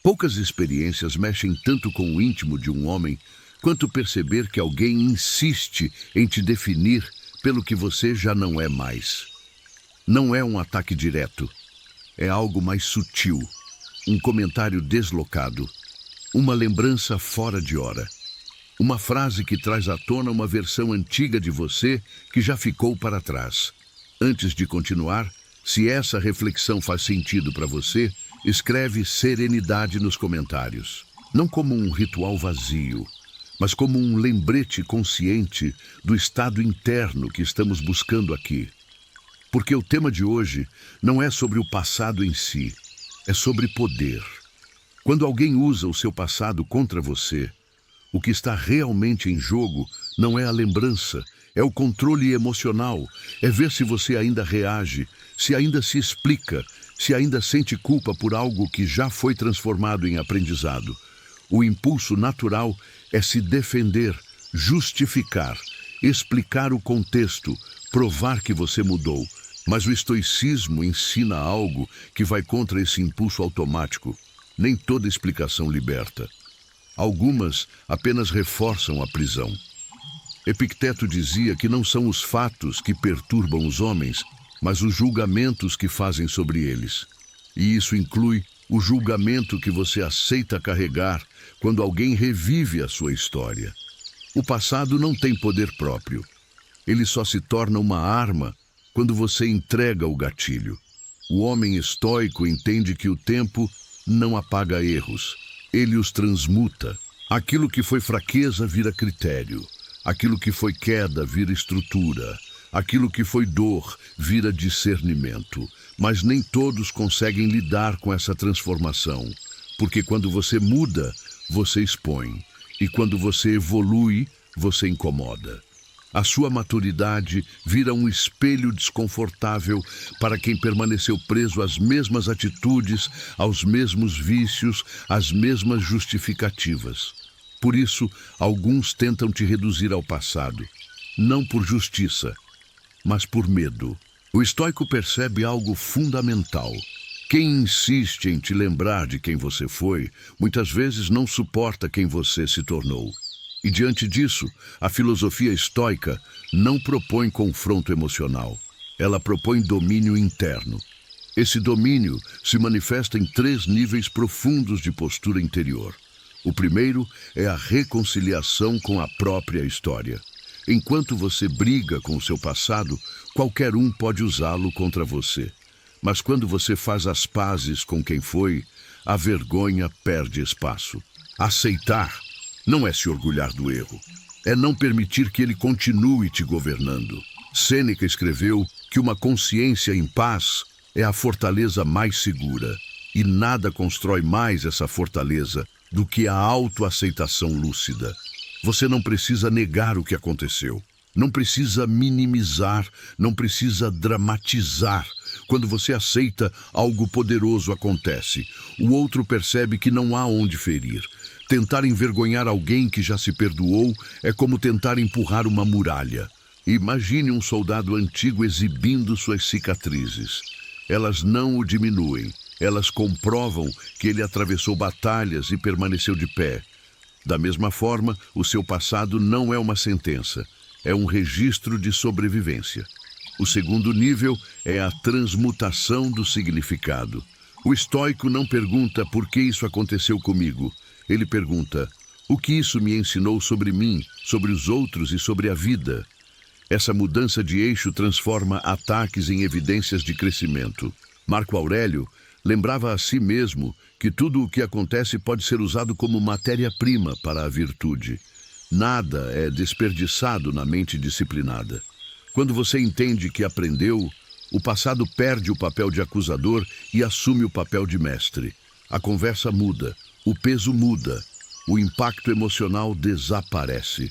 Poucas experiências mexem tanto com o íntimo de um homem quanto perceber que alguém insiste em te definir pelo que você já não é mais. Não é um ataque direto, é algo mais sutil, um comentário deslocado, uma lembrança fora de hora. Uma frase que traz à tona uma versão antiga de você que já ficou para trás. Antes de continuar, se essa reflexão faz sentido para você, escreve serenidade nos comentários. Não como um ritual vazio, mas como um lembrete consciente do estado interno que estamos buscando aqui. Porque o tema de hoje não é sobre o passado em si, é sobre poder. Quando alguém usa o seu passado contra você, o que está realmente em jogo não é a lembrança, é o controle emocional, é ver se você ainda reage, se ainda se explica, se ainda sente culpa por algo que já foi transformado em aprendizado. O impulso natural é se defender, justificar, explicar o contexto, provar que você mudou. Mas o estoicismo ensina algo que vai contra esse impulso automático. Nem toda explicação liberta. Algumas apenas reforçam a prisão. Epicteto dizia que não são os fatos que perturbam os homens, mas os julgamentos que fazem sobre eles. E isso inclui o julgamento que você aceita carregar quando alguém revive a sua história. O passado não tem poder próprio. Ele só se torna uma arma quando você entrega o gatilho. O homem estoico entende que o tempo não apaga erros. Ele os transmuta. Aquilo que foi fraqueza vira critério. Aquilo que foi queda vira estrutura. Aquilo que foi dor vira discernimento. Mas nem todos conseguem lidar com essa transformação. Porque quando você muda, você expõe. E quando você evolui, você incomoda. A sua maturidade vira um espelho desconfortável para quem permaneceu preso às mesmas atitudes, aos mesmos vícios, às mesmas justificativas. Por isso, alguns tentam te reduzir ao passado, não por justiça, mas por medo. O estoico percebe algo fundamental. Quem insiste em te lembrar de quem você foi, muitas vezes não suporta quem você se tornou. E diante disso, a filosofia estoica não propõe confronto emocional. Ela propõe domínio interno. Esse domínio se manifesta em 3 níveis profundos de postura interior. O primeiro é a reconciliação com a própria história. Enquanto você briga com o seu passado, qualquer um pode usá-lo contra você. Mas quando você faz as pazes com quem foi, a vergonha perde espaço. Aceitar não é se orgulhar do erro, é não permitir que ele continue te governando. Sêneca escreveu que uma consciência em paz é a fortaleza mais segura, e nada constrói mais essa fortaleza do que a autoaceitação lúcida. Você não precisa negar o que aconteceu, não precisa minimizar, não precisa dramatizar. Quando você aceita, algo poderoso acontece. O outro percebe que não há onde ferir. Tentar envergonhar alguém que já se perdoou é como tentar empurrar uma muralha. Imagine um soldado antigo exibindo suas cicatrizes. Elas não o diminuem, elas comprovam que ele atravessou batalhas e permaneceu de pé. Da mesma forma, o seu passado não é uma sentença, é um registro de sobrevivência. O segundo nível é a transmutação do significado. O estoico não pergunta por que isso aconteceu comigo. Ele pergunta, o que isso me ensinou sobre mim, sobre os outros e sobre a vida? Essa mudança de eixo transforma ataques em evidências de crescimento. Marco Aurélio lembrava a si mesmo que tudo o que acontece pode ser usado como matéria-prima para a virtude. Nada é desperdiçado na mente disciplinada. Quando você entende que aprendeu, o passado perde o papel de acusador e assume o papel de mestre. A conversa muda. O peso muda, o impacto emocional desaparece.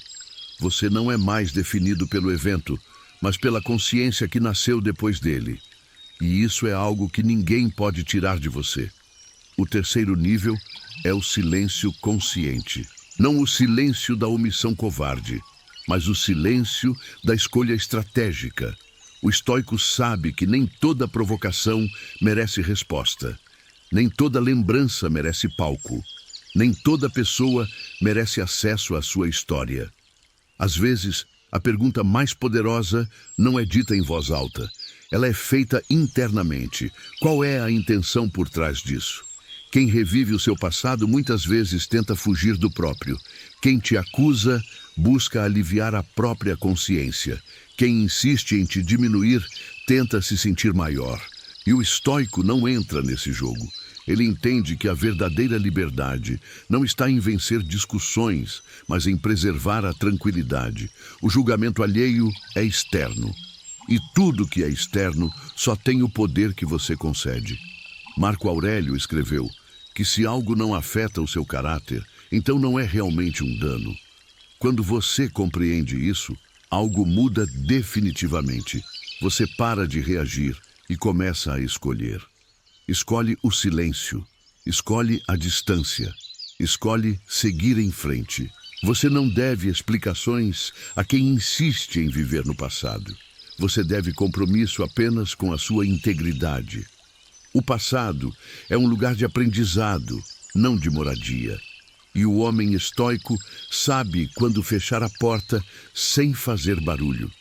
Você não é mais definido pelo evento, mas pela consciência que nasceu depois dele. E isso é algo que ninguém pode tirar de você. O terceiro nível é o silêncio consciente. Não o silêncio da omissão covarde, mas o silêncio da escolha estratégica. O estoico sabe que nem toda provocação merece resposta. Nem toda lembrança merece palco. Nem toda pessoa merece acesso à sua história. Às vezes, a pergunta mais poderosa não é dita em voz alta. Ela é feita internamente. Qual é a intenção por trás disso? Quem revive o seu passado muitas vezes tenta fugir do próprio. Quem te acusa busca aliviar a própria consciência. Quem insiste em te diminuir tenta se sentir maior. E o estoico não entra nesse jogo. Ele entende que a verdadeira liberdade não está em vencer discussões, mas em preservar a tranquilidade. O julgamento alheio é externo. E tudo que é externo só tem o poder que você concede. Marco Aurélio escreveu que se algo não afeta o seu caráter, então não é realmente um dano. Quando você compreende isso, algo muda definitivamente. Você para de reagir e começa a escolher. Escolhe o silêncio, escolhe a distância, escolhe seguir em frente. Você não deve explicações a quem insiste em viver no passado. Você deve compromisso apenas com a sua integridade. O passado é um lugar de aprendizado, não de moradia. E o homem estoico sabe quando fechar a porta sem fazer barulho.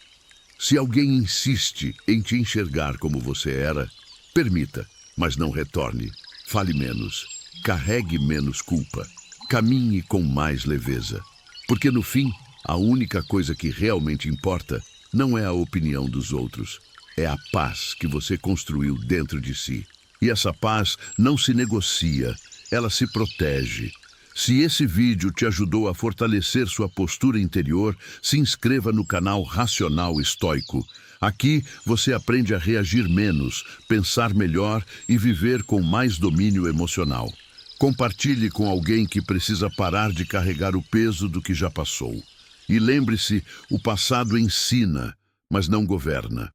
Se alguém insiste em te enxergar como você era, permita, mas não retorne. Fale menos, carregue menos culpa, caminhe com mais leveza. Porque no fim, a única coisa que realmente importa não é a opinião dos outros, é a paz que você construiu dentro de si. E essa paz não se negocia, ela se protege. Se esse vídeo te ajudou a fortalecer sua postura interior, se inscreva no canal Racional Estoico. Aqui você aprende a reagir menos, pensar melhor e viver com mais domínio emocional. Compartilhe com alguém que precisa parar de carregar o peso do que já passou. E lembre-se, o passado ensina, mas não governa.